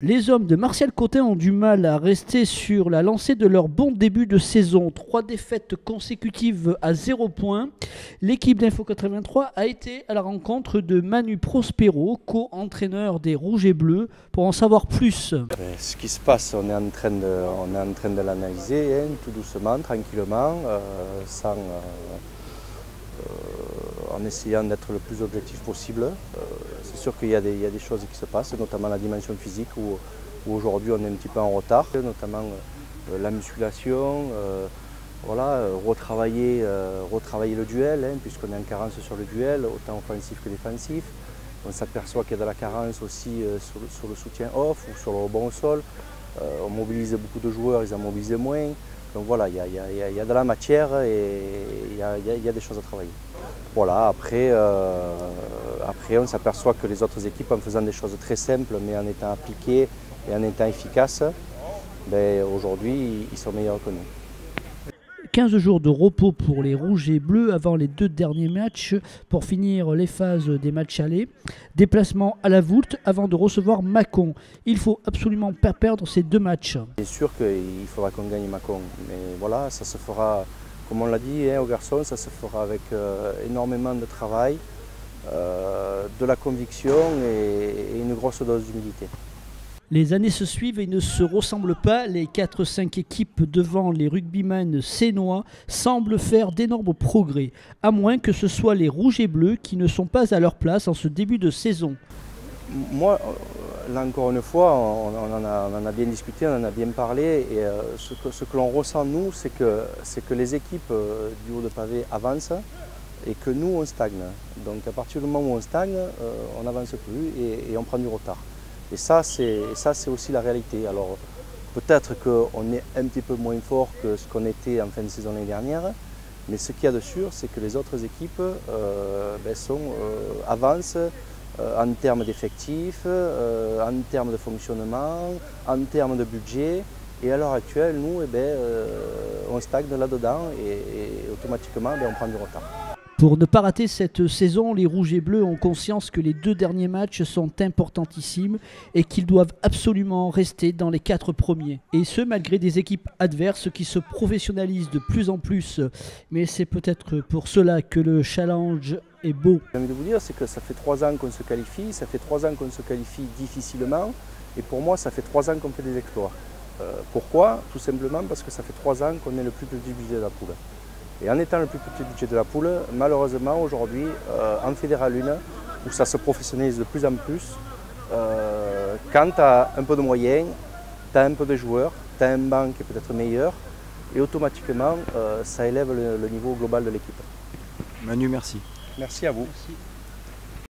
Les hommes de Martial Cotin ont du mal à rester sur la lancée de leur bon début de saison. 3 défaites consécutives à 0 points. L'équipe d'Info 83 a été à la rencontre de Manu Prospero, co-entraîneur des Rouges et Bleus, pour en savoir plus. Ce qui se passe, on est en train de l'analyser, tout doucement, tranquillement, en essayant d'être le plus objectif possible. C'est sûr qu'il y a des choses qui se passent, notamment la dimension physique où aujourd'hui on est un petit peu en retard, notamment la musculation, retravailler le duel, puisqu'on est en carence sur le duel, autant offensif que défensif. On s'aperçoit qu'il y a de la carence aussi sur le soutien off ou sur le rebond au sol. On mobilise beaucoup de joueurs, ils en mobilisent moins. Donc voilà, il y a de la matière et il y a des choses à travailler. Voilà, après on s'aperçoit que les autres équipes, en faisant des choses très simples, mais en étant appliquées et en étant efficaces, aujourd'hui, ils sont meilleurs que nous. 15 jours de repos pour les Rouges et Bleus avant les 2 derniers matchs pour finir les phases des matchs allés. Déplacement à la Voulte avant de recevoir Mâcon. Il faut absolument pas perdre ces 2 matchs. C'est sûr qu'il faudra qu'on gagne Mâcon, mais voilà, ça se fera, comme on l'a dit aux garçons, ça se fera avec énormément de travail, de la conviction et une grosse dose d'humilité. Les années se suivent et ne se ressemblent pas. Les 4-5 équipes devant les rugbymen sénois semblent faire d'énormes progrès, à moins que ce soit les Rouges et Bleus qui ne sont pas à leur place en ce début de saison. Moi, là encore une fois, on en a bien discuté, on en a bien parlé, et ce que l'on ressent nous, c'est que les équipes du haut de pavé avancent et que nous, on stagne. Donc à partir du moment où on stagne, on n'avance plus et on prend du retard. Et ça, c'est aussi la réalité. Alors, peut-être qu'on est un petit peu moins fort que ce qu'on était en fin de saison l'année dernière, mais ce qu'il y a de sûr, c'est que les autres équipes avancent en termes d'effectifs, en termes de fonctionnement, en termes de budget. Et à l'heure actuelle, nous, on stagne là-dedans et automatiquement, on prend du retard. Pour ne pas rater cette saison, les Rouges et Bleus ont conscience que les 2 derniers matchs sont importantissimes et qu'ils doivent absolument rester dans les 4 premiers. Et ce, malgré des équipes adverses qui se professionnalisent de plus en plus. Mais c'est peut-être pour cela que le challenge est beau. J'ai envie de vous dire, c'est que ça fait 3 ans qu'on se qualifie, ça fait 3 ans qu'on se qualifie difficilement, et pour moi, ça fait 3 ans qu'on fait des exploits. Pourquoi? Tout simplement parce que ça fait 3 ans qu'on est le plus petit budget de la poule. Et en étant le plus petit budget de la poule, malheureusement aujourd'hui, en Fédéral 1, où ça se professionnalise de plus en plus, quand tu as un peu de moyens, tu as un peu de joueurs, tu as un banc qui est peut-être meilleur, et automatiquement, ça élève le niveau global de l'équipe. Manu, merci. Merci à vous. Merci.